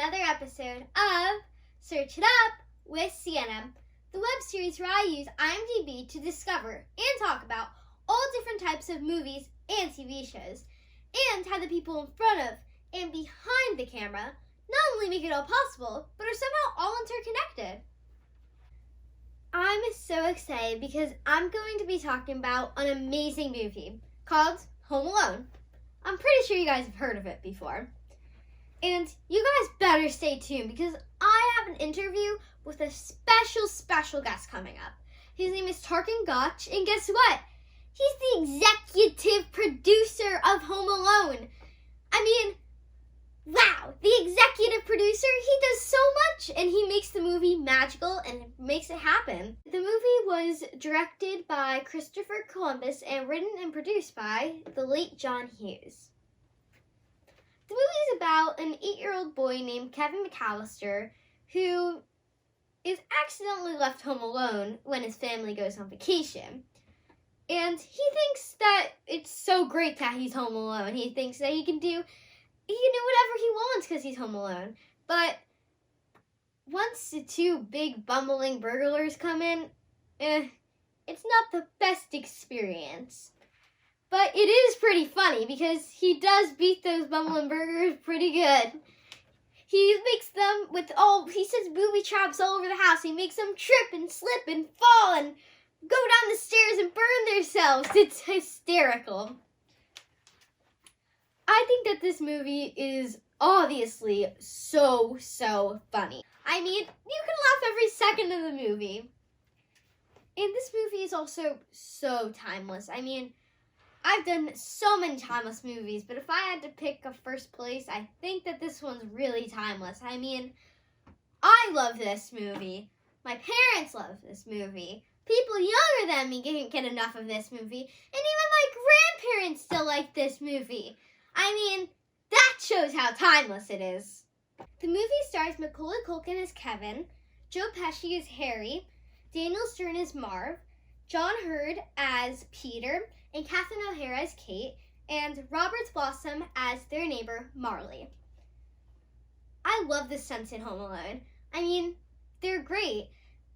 another episode of Search It Up with Sienna, the web series where I use IMDb to discover and talk about all different types of movies and TV shows, and how the people in front of and behind the camera not only make it all possible, but are somehow all interconnected. I'm so excited because I'm going to be talking about an amazing movie called Home Alone. I'm pretty sure you guys have heard of it before. And you guys better stay tuned because I have an interview with a special guest coming up. His name is Tarquin Gotch, and guess what? He's the executive producer of Home Alone. I mean, wow, the executive producer, he does so much and he makes the movie magical and makes it happen. The movie was directed by Christopher Columbus and written and produced by the late John Hughes. The movie is about an 8-year-old boy named Kevin McAllister who is accidentally left home alone when his family goes on vacation. And he thinks that it's so great that he's home alone. He thinks that he can do whatever he wants because he's home alone. But once the two big bumbling burglars come in, it's not the best experience. But it is pretty funny because he does beat those bumbling burglars pretty good. He makes them he sets booby traps all over the house. He makes them trip and slip and fall and go down the stairs and burn themselves. It's hysterical. I think that this movie is obviously so funny. I mean, you can laugh every second of the movie. And this movie is also so timeless. I mean, I've done so many timeless movies, but if I had to pick a first place, I think that this one's really timeless. I mean, I love this movie. My parents love this movie. People younger than me can't get enough of this movie. And even my grandparents still like this movie. I mean, that shows how timeless it is. The movie stars Macaulay Culkin as Kevin, Joe Pesci as Harry, Daniel Stern as Marv, John Hurd as Peter, and Katherine OHara as Kate, and Robert Blossom as their neighbor, Marley. I love the stunts in Home Alone. I mean, they're great.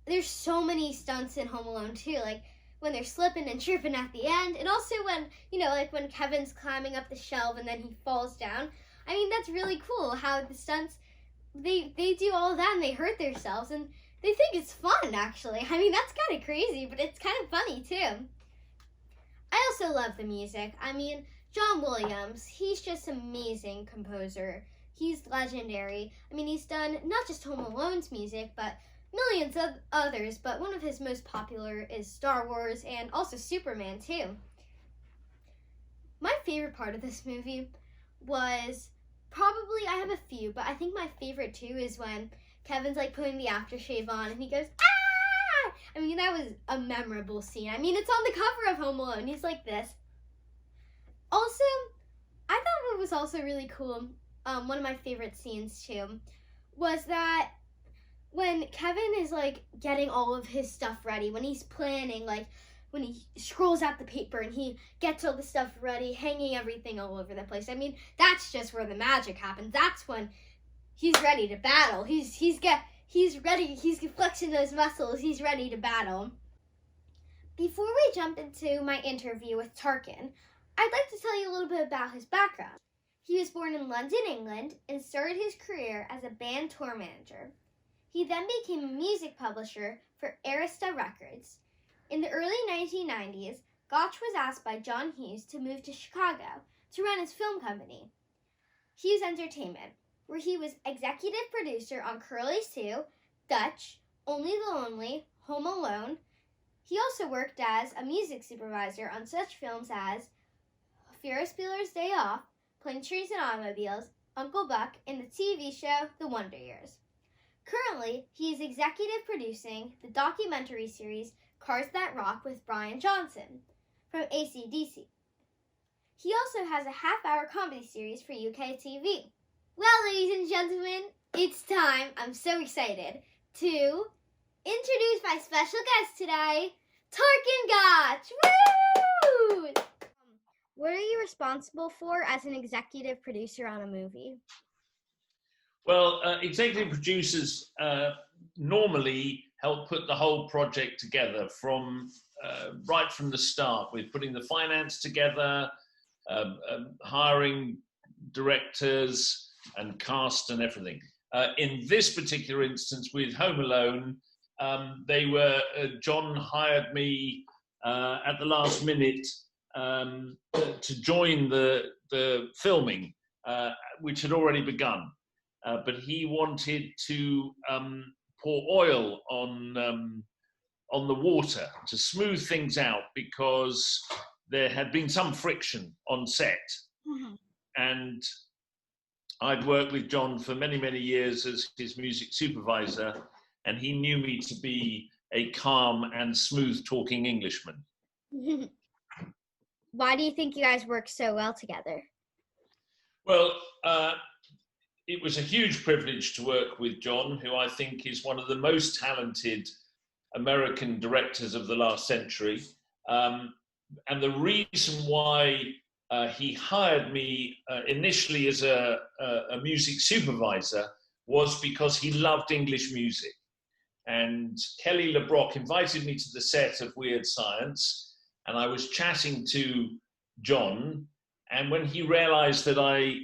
There's so many stunts in Home Alone, too, like when they're slipping and tripping at the end, and also when, when Kevin's climbing up the shelf and then he falls down. I mean, that's really cool how the stunts, they do all of that and they hurt themselves, and they think it's fun, actually. I mean, that's kind of crazy, but it's kind of funny, too. I also love the music. I mean, John Williams, he's just an amazing composer. He's legendary. I mean, he's done not just Home Alone's music, but millions of others, but one of his most popular is Star Wars and also Superman, too. My favorite part of this movie was probably, I have a few, but I think my favorite, too, is when Kevin's, putting the aftershave on and he goes, ah! I mean, that was a memorable scene. I mean, it's on the cover of Home Alone. He's like this. Also, I thought what was also really cool, one of my favorite scenes, too, was that when Kevin is, getting all of his stuff ready, when he's planning, when he scrolls out the paper and he gets all the stuff ready, hanging everything all over the place. I mean, that's just where the magic happens. That's when he's ready to battle. He's ready. He's flexing those muscles. He's ready to battle. Before we jump into my interview with Tarquin, I'd like to tell you a little bit about his background. He was born in London, England, and started his career as a band tour manager. He then became a music publisher for Arista Records. In the early 1990s, Gotch was asked by John Hughes to move to Chicago to run his film company, Hughes Entertainment, where he was executive producer on Curly Sue, Dutch, Only the Lonely, Home Alone. He also worked as a music supervisor on such films as Ferris Bueller's Day Off, Planes, Trains, and Automobiles, Uncle Buck, and the TV show The Wonder Years. Currently, he is executive producing the documentary series Cars That Rock with Brian Johnson from AC/DC. He also has a half-hour comedy series for UK TV. Well, ladies and gentlemen, it's time. I'm so excited to introduce my special guest today, Tarquin Gotch. Woo! What are you responsible for as an executive producer on a movie? Well, executive producers normally help put the whole project together from right from the start, with putting the finance together, hiring directors and cast and everything. In this particular instance, with Home Alone, John hired me at the last minute to join the filming, which had already begun. But he wanted to pour oil on the water to smooth things out, because there had been some friction on set. Mm-hmm. And I'd worked with John for many, many years as his music supervisor, and he knew me to be a calm and smooth talking Englishman. Why do you think you guys work so well together? Well, it was a huge privilege to work with John, who I think is one of the most talented American directors of the last century. And the reason why he hired me initially as a music supervisor was because he loved English music. And Kelly LeBrock invited me to the set of Weird Science, and I was chatting to John, and when he realized that I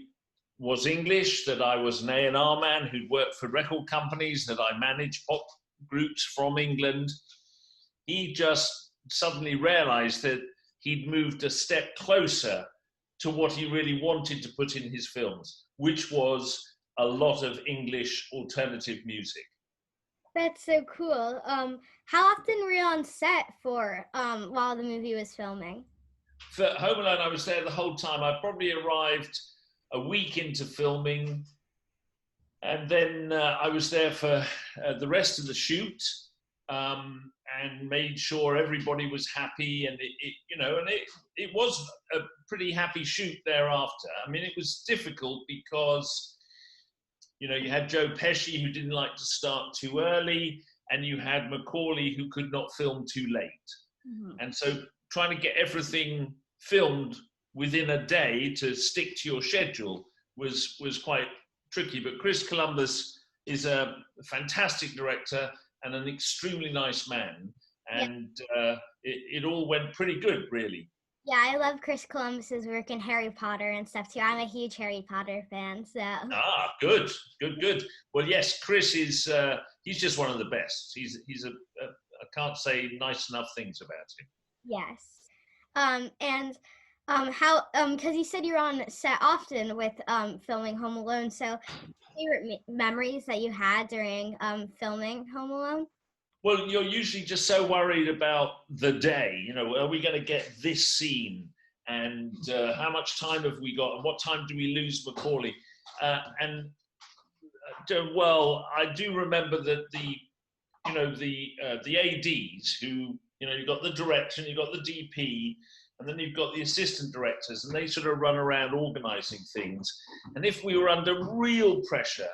was English, that I was an A&R man who'd worked for record companies, that I managed pop groups from England, he just suddenly realized that he'd moved a step closer to what he really wanted to put in his films, which was a lot of English alternative music. That's so cool. How often were you on set for while the movie was filming? For Home Alone, I was there the whole time. I probably arrived a week into filming, and then I was there for the rest of the shoot, and made sure everybody was happy, and it was a pretty happy shoot thereafter. I mean, it was difficult because you had Joe Pesci, who didn't like to start too early, and you had Macaulay, who could not film too late. Mm-hmm. And so trying to get everything filmed within a day to stick to your schedule was quite tricky. But Chris Columbus is a fantastic director and an extremely nice man. And it all went pretty good, really. Yeah, I love Chris Columbus's work in Harry Potter and stuff too. I'm a huge Harry Potter fan, so. Ah, good. Well, yes, Chris is, he's just one of the best. He's I can't say nice enough things about him. Yes. How, because you said you're on set often with filming Home Alone, so favorite memories that you had during filming Home Alone? Well, you're usually just so worried about the day. Are we going to get this scene? And how much time have we got? And what time do we lose Macaulay? Well, I do remember that the ADs who, you've got the director and you've got the DP, and then you've got the assistant directors, and they sort of run around organizing things. And if we were under real pressure,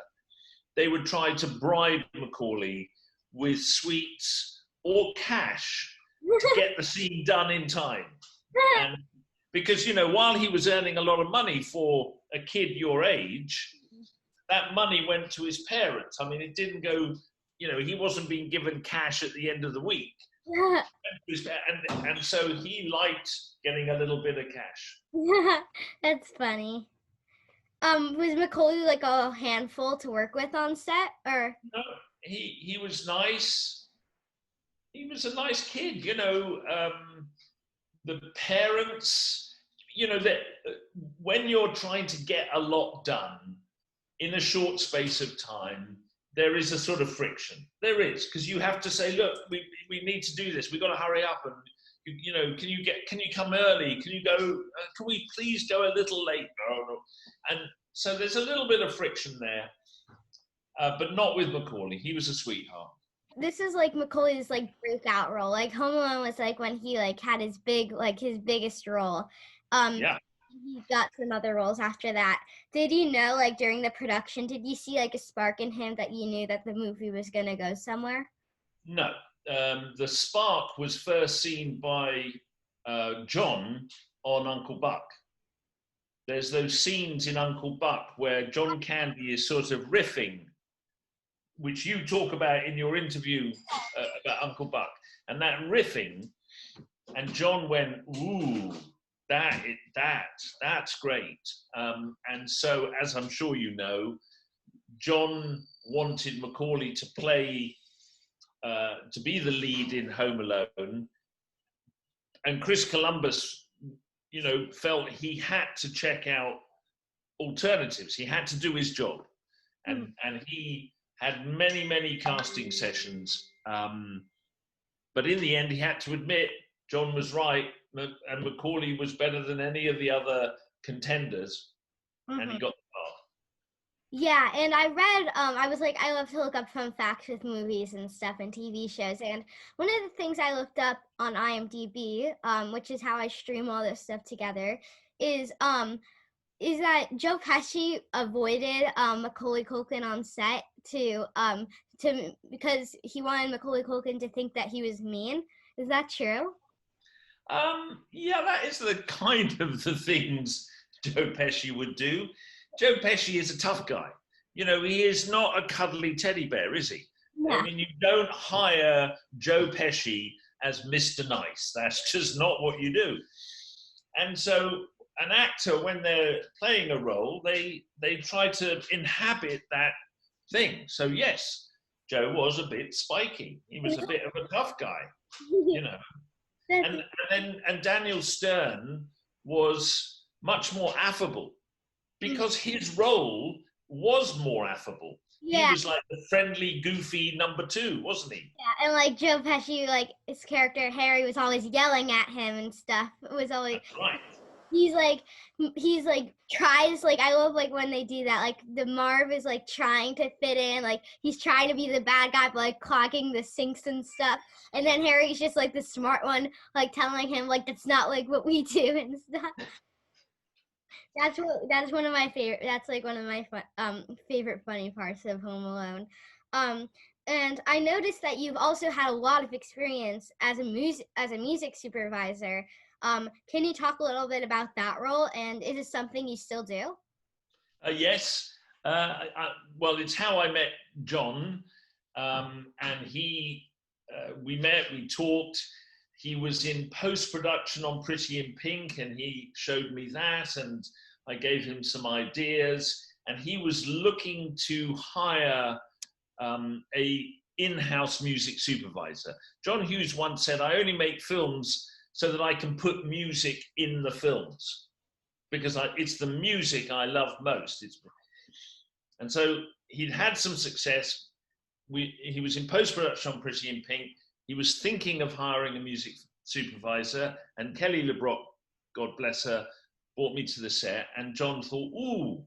they would try to bribe Macaulay with sweets or cash to get the scene done in time. And because, while he was earning a lot of money for a kid your age, that money went to his parents. I mean, it didn't go, he wasn't being given cash at the end of the week. And so he liked getting a little bit of cash. That's funny. Was Macaulay like a handful to work with on set, or? No, he was nice. He was a nice kid, the parents, that when you're trying to get a lot done in a short space of time, there is a sort of friction. There is, because you have to say, look, we need to do this. We've got to hurry up, and can you come early? Can you go? Can we please go a little late? No. And so there's a little bit of friction there, but not with Macaulay. He was a sweetheart. This is like Macaulay's like breakout role. Like Home Alone was like when he like had his biggest role. Yeah. He got some other roles after that. Did you know, like during the production, did you see like a spark in him that you knew that the movie was gonna go somewhere? No. The spark was first seen by John on Uncle Buck. there's those scenes in Uncle Buck where John Candy is sort of riffing, which you talk about in your interview about Uncle Buck, and that riffing, and John went, ooh, that's great. And so, as I'm sure you know, John wanted Macaulay to play, to be the lead in Home Alone, and Chris Columbus, felt he had to check out alternatives. He had to do his job, and he had many casting sessions. But in the end, he had to admit John was right, and Macaulay was better than any of the other contenders, and he got the part. Yeah, and I read, I was like, I love to look up fun facts with movies and stuff and TV shows, and one of the things I looked up on IMDb, which is how I stream all this stuff together, is that Joe Pesci avoided Macaulay Culkin on set because he wanted Macaulay Culkin to think that he was mean. Is that true? Yeah, that is the kind of the things Joe Pesci would do. Joe Pesci is a tough guy. He is not a cuddly teddy bear, is he? Yeah. I mean, you don't hire Joe Pesci as Mr. Nice. That's just not what you do. And so an actor, when they're playing a role, they try to inhabit that thing. So yes, Joe was a bit spiky. He was a bit of a tough guy, And Daniel Stern was much more affable because his role was more affable. Yeah. He was like the friendly, goofy number 2, wasn't he? Yeah, and like Joe Pesci, like his character Harry was always yelling at him and stuff. It was always That's right. He's like tries, like I love like when they do that, like the Marv is like trying to fit in, like he's trying to be the bad guy but like clogging the sinks and stuff, and then Harry's just like the smart one, like telling him like that's not like what we do and stuff. That's one of my favorite. That's like one of my favorite funny parts of Home Alone. And I noticed that you've also had a lot of experience as a music supervisor. Can you talk a little bit about that role, and is it something you still do? Yes. Well, it's how I met John, and we met, we talked. He was in post-production on Pretty in Pink, and he showed me that, and I gave him some ideas, and he was looking to hire a in-house music supervisor. John Hughes once said, I only make films so that I can put music in the films, because it's the music I love most. And so he'd had some success. He was in post-production on Pretty in Pink. He was thinking of hiring a music supervisor, and Kelly LeBrock, God bless her, brought me to the set, and John thought, ooh,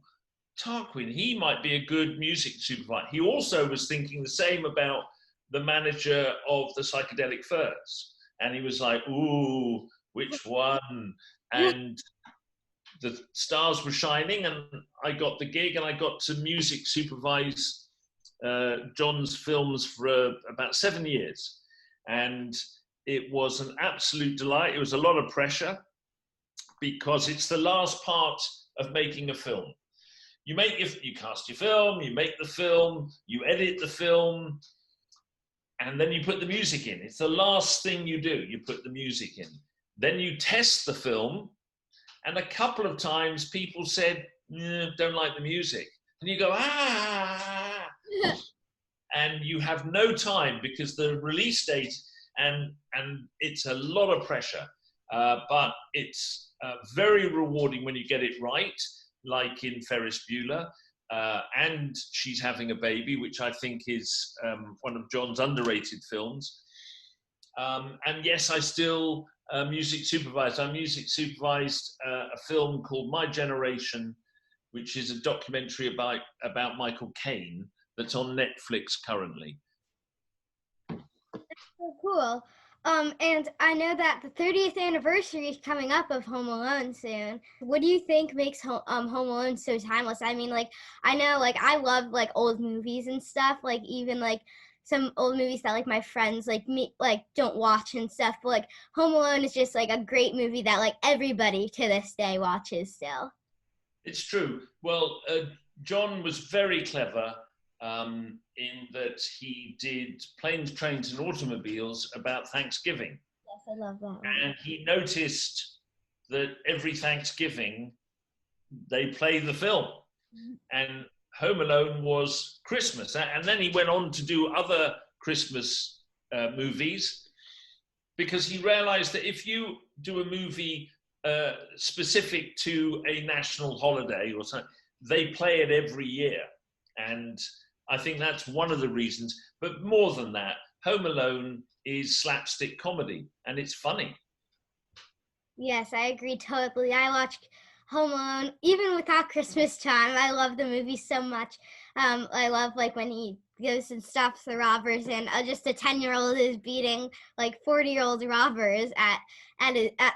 Tarquin, he might be a good music supervisor. He also was thinking the same about the manager of the Psychedelic Furs. And he was like, ooh, which one? And the stars were shining, and I got the gig, and I got to music supervise John's films for about 7 years. And it was an absolute delight. It was a lot of pressure because it's the last part of making a film. You cast your film, you make the film, you edit the film, and then you put the music in. It's the last thing you do. You put the music in. Then you test the film, and a couple of times people said, don't like the music. And you go, and you have no time because the release date, and it's a lot of pressure, but it's very rewarding when you get it right, like in Ferris Bueller, and She's Having a Baby, which I think is one of John's underrated films. And yes, I still music supervise. I music supervised a film called My Generation, which is a documentary about Michael Caine that's on Netflix currently. That's so cool. And I know that the 30th anniversary is coming up of Home Alone soon. What do you think makes Home Alone so timeless? I mean, like, I know, like, I love, like, old movies and stuff, like, even, like, some old movies that, like, my friends, like, me, like, don't watch and stuff, but, like, Home Alone is just, like, a great movie that, like, everybody to this day watches still. It's true. Well, John was very clever in that he did Planes, Trains, and Automobiles about Thanksgiving. Yes, I love that one. And he noticed that every Thanksgiving they play the film. And Home Alone was Christmas. And then he went on to do other Christmas movies because he realized that if you do a movie specific to a national holiday or something, they play it every year. And I think that's one of the reasons. But more than that, Home Alone is slapstick comedy and it's funny. Yes, I agree totally. I watched Home Alone even without Christmas time. I love the movie so much. I love like when he goes and stops the robbers, and just a 10-year-old is beating like 40-year-old robbers at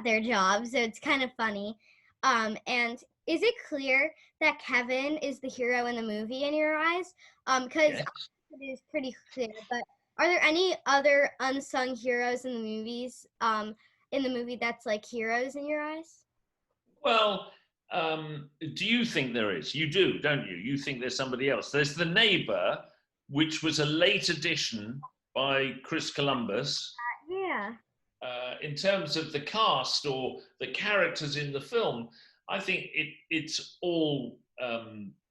their job. So it's kind of funny. And is it clear that Kevin is the hero in the movie in your eyes? Because Yeah. it is pretty clear. But are there any other unsung heroes in the movies? In the movie that's like heroes in your eyes? Well, do you think there is? You do, don't you? You think there's somebody else. There's The Neighbor, which was a late addition by Chris Columbus. Yeah. In terms of the cast or the characters in the film, I think it's all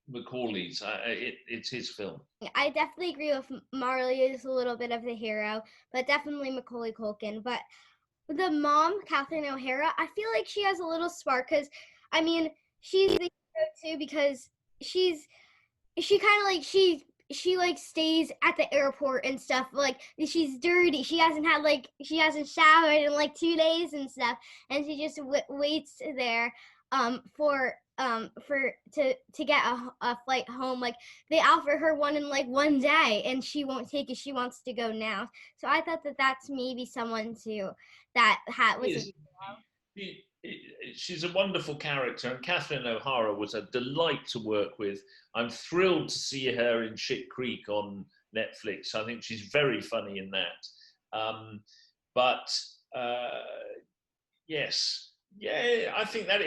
Macaulay's. It's his film. I definitely agree with Marley is a little bit of the hero, but definitely Macaulay Culkin. But the mom, Katherine OHara, I feel like she has a little spark because, I mean, she's the hero too because she's she kind of like she like stays at the airport and stuff. Like she's dirty. She hasn't showered in like 2 days and stuff, and she just waits there for to get a flight home. Like they offer her one in like 1 day and she won't take it. She wants to go now. So I thought that that's maybe someone too that was a She, she's a wonderful character, and Katherine O'Hara was a delight to work with. I'm thrilled to see her in Shit Creek on Netflix. I think she's very funny in that. But yes, yeah, I think that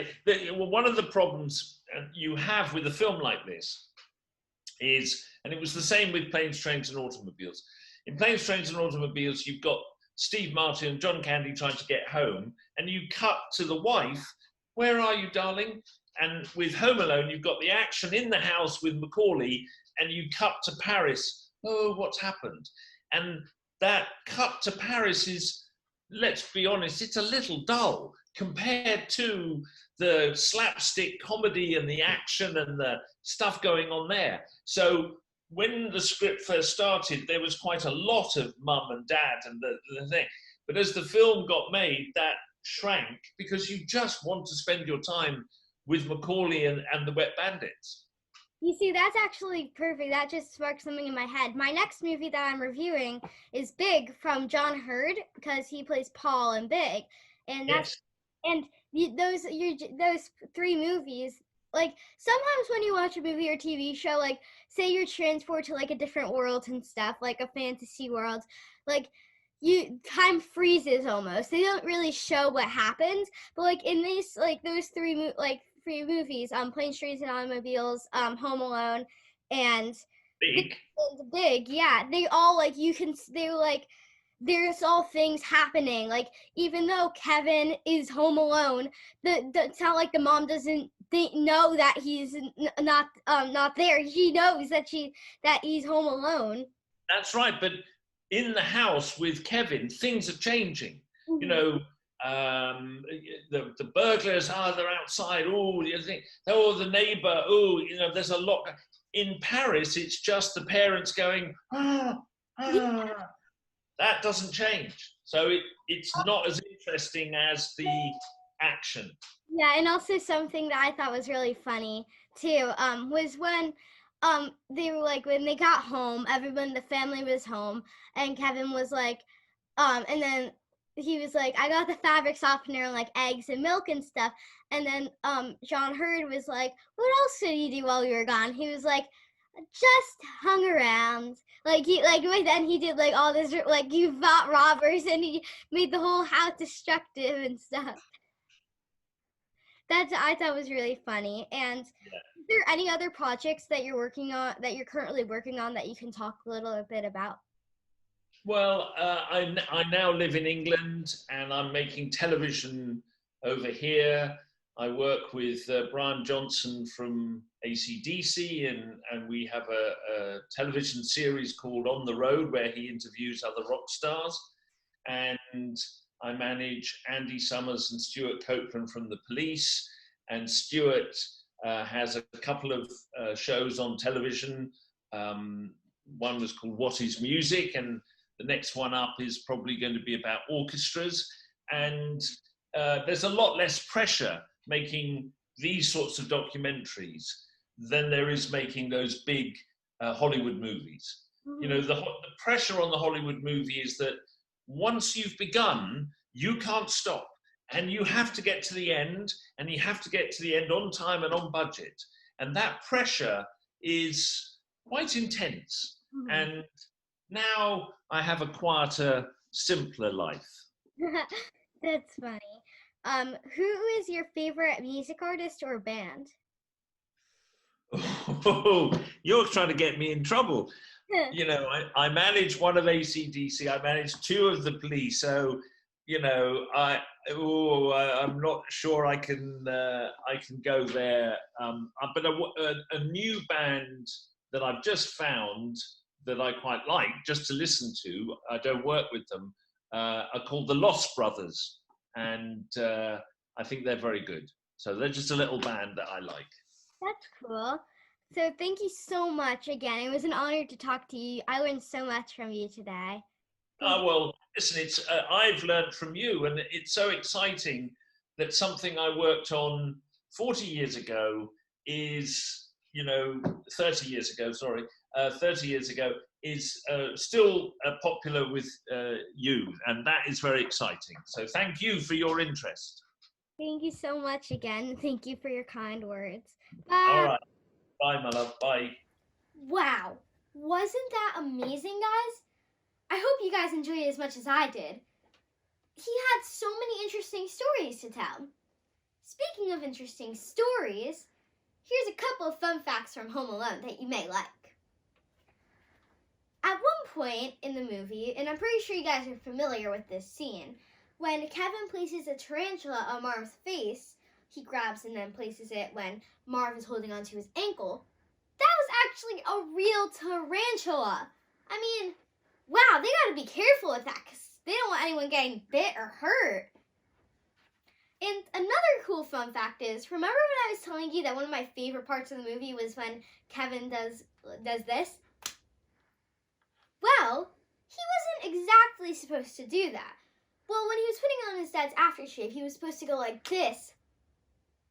well, one of the problems you have with a film like this is, and it was the same with Planes, Trains, and Automobiles. In Planes, Trains, and Automobiles, you've got Steve Martin and John Candy trying to get home, and you cut to the wife, "Where are you, darling?" And with Home Alone, you've got the action in the house with Macaulay, and you cut to Paris. "Oh, what's happened?" And that cut to Paris is, let's be honest, it's a little dull compared to the slapstick comedy and the action and the stuff going on there. So when the script first started, there was quite a lot of mum and dad and the thing. But as the film got made, that shrank because you just want to spend your time with Macaulay and the Wet Bandits. You see, that's actually perfect. That just sparked something in my head. My next movie that I'm reviewing is Big from John Hurd because he plays Paul in Big, and that's Yes. and those three movies. Like sometimes when you watch a movie or TV show, like say you're transported to like a different world and stuff, like a fantasy world, like you time freezes almost. They don't really show what happens, but like in these like those three movies, Planes, Trains, and Automobiles, Home Alone, and Big. Big, yeah, they all like they like there's all things happening. Like even though Kevin is home alone, it's not like the mom doesn't know that he's not there. She knows that he's home alone. That's right. But in the house with Kevin, things are changing. Mm-hmm. You know, the burglars, they're outside. Oh, you think, oh, the neighbor. Oh, there's a lot. In Paris, it's just the parents going, ah, ah. That doesn't change. So it's not as interesting as the action. Yeah, and also something that I thought was really funny too, was when they were like when they got home, everyone the family was home, and Kevin was like, and then he was like, I got the fabric softener and like eggs and milk and stuff. And then John Hurd was like, what else did you do while you were gone? He was like, just hung around. Like then he did like all this like you fought robbers and he made the whole house destructive and stuff. I thought was really funny. And Yeah. is there any other projects that you're working on, that you're currently working on, that you can talk a little bit about? Well, I now live in England and I'm making television over here. I work with Brian Johnson from AC/DC, and we have a television series called On the Road where he interviews other rock stars. And I manage Andy Summers and Stuart Copeland from The Police. And Stuart has a couple of shows on television. One was called What is Music? And the next one up is probably going to be about orchestras. And there's a lot less pressure making these sorts of documentaries than there is making those big Hollywood movies. Mm-hmm. You know, the pressure on the Hollywood movie is that once you've begun, you can't stop. And you have to get to the end, and you have to get to the end on time and on budget. And that pressure is quite intense. Mm-hmm. And now I have a quieter, simpler life. That's funny. Who is your favorite music artist or band? Oh, you're trying to get me in trouble. You know, I manage one of AC/DC. I manage two of the Police. So, you know, I'm not sure I can go there. But a new band that I've just found that I quite like, just to listen to, I don't work with them, are called the Lost Brothers. And I think they're very good. So they're just a little band that I like. That's cool. So thank you so much again. It was an honor to talk to you. I learned so much from you today. Well, listen, I've learned from you, and it's so exciting that something I worked on 40 years ago is, 30 years ago, is still popular with you, and that is very exciting. So thank you for your interest. Thank you so much again. Thank you for your kind words. All right. Bye, my love. Bye. Wow. Wasn't that amazing, guys? I hope you guys enjoyed it as much as I did. He had so many interesting stories to tell. Speaking of interesting stories, here's a couple of fun facts from Home Alone that you may like. At one point in the movie, and I'm pretty sure you guys are familiar with this scene, when Kevin places a tarantula on Marv's face, he grabs and then places it when Marv is holding onto his ankle. That was actually a real tarantula. I mean, wow, they gotta be careful with that because they don't want anyone getting bit or hurt. And another cool fun fact is, remember when I was telling you that one of my favorite parts of the movie was when Kevin does this? Well, he wasn't exactly supposed to do that. Well, when he was putting on his dad's aftershave, he was supposed to go like this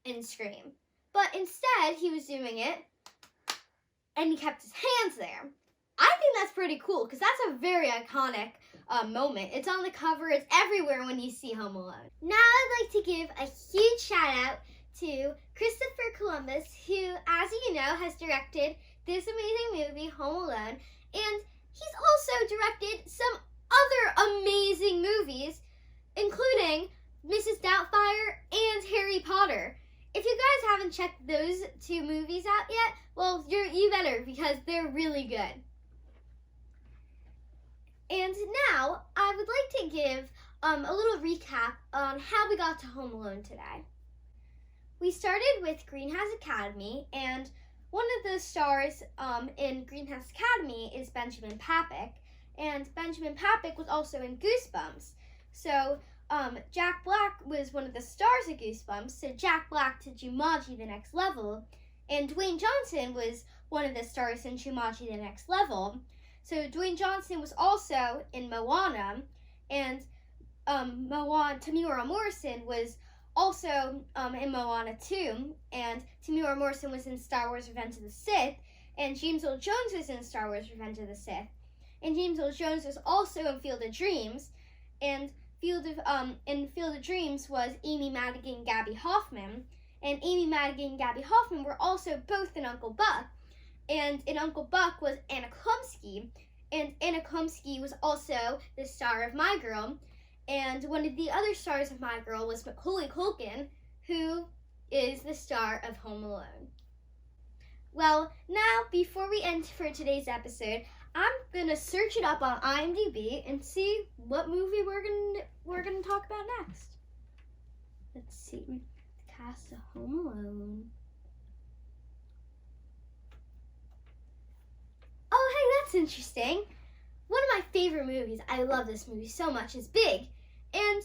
and scream. But instead, he was doing it, and he kept his hands there. I think that's pretty cool, because that's a very iconic moment. It's on the cover, it's everywhere when you see Home Alone. Now I'd like to give a huge shout out to Christopher Columbus, who, as you know, has directed this amazing movie, Home Alone, and he's also directed some other amazing movies, including Mrs. Doubtfire and Harry Potter. If you guys haven't checked those two movies out yet, well, you better, because they're really good. And now, I would like to give a little recap on how we got to Home Alone today. We started with Greenhouse Academy, and one of the stars in Greenhouse Academy is Benjamin Papek, and Benjamin Papek was also in Goosebumps. So Jack Black was one of the stars of Goosebumps, so Jack Black to Jumanji The Next Level, and Dwayne Johnson was one of the stars in Jumanji The Next Level. So Dwayne Johnson was also in Moana, and Tamura Morrison was also in Moana 2, and Tamura Morrison was in Star Wars Revenge of the Sith, and James Earl Jones was in Star Wars Revenge of the Sith, and James Earl Jones was also in Field of Dreams, and in Field of Dreams was Amy Madigan and Gabby Hoffman, and Amy Madigan and Gabby Hoffman were also both in Uncle Buck, and in Uncle Buck was Anna Klumsky, and Anna Klumsky was also the star of My Girl, and one of the other stars of My Girl was Macaulay Culkin, who is the star of Home Alone. Well, now, before we end for today's episode, I'm going to search it up on IMDb and see what movie we're gonna talk about next. Let's see. The cast of Home Alone. Oh, hey, that's interesting. One of my favorite movies, I love this movie so much, is Big. And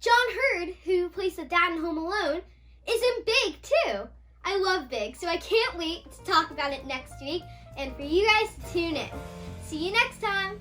John Hughes, who plays the dad in Home Alone, is in Big too. I love Big, so I can't wait to talk about it next week and for you guys to tune in. See you next time.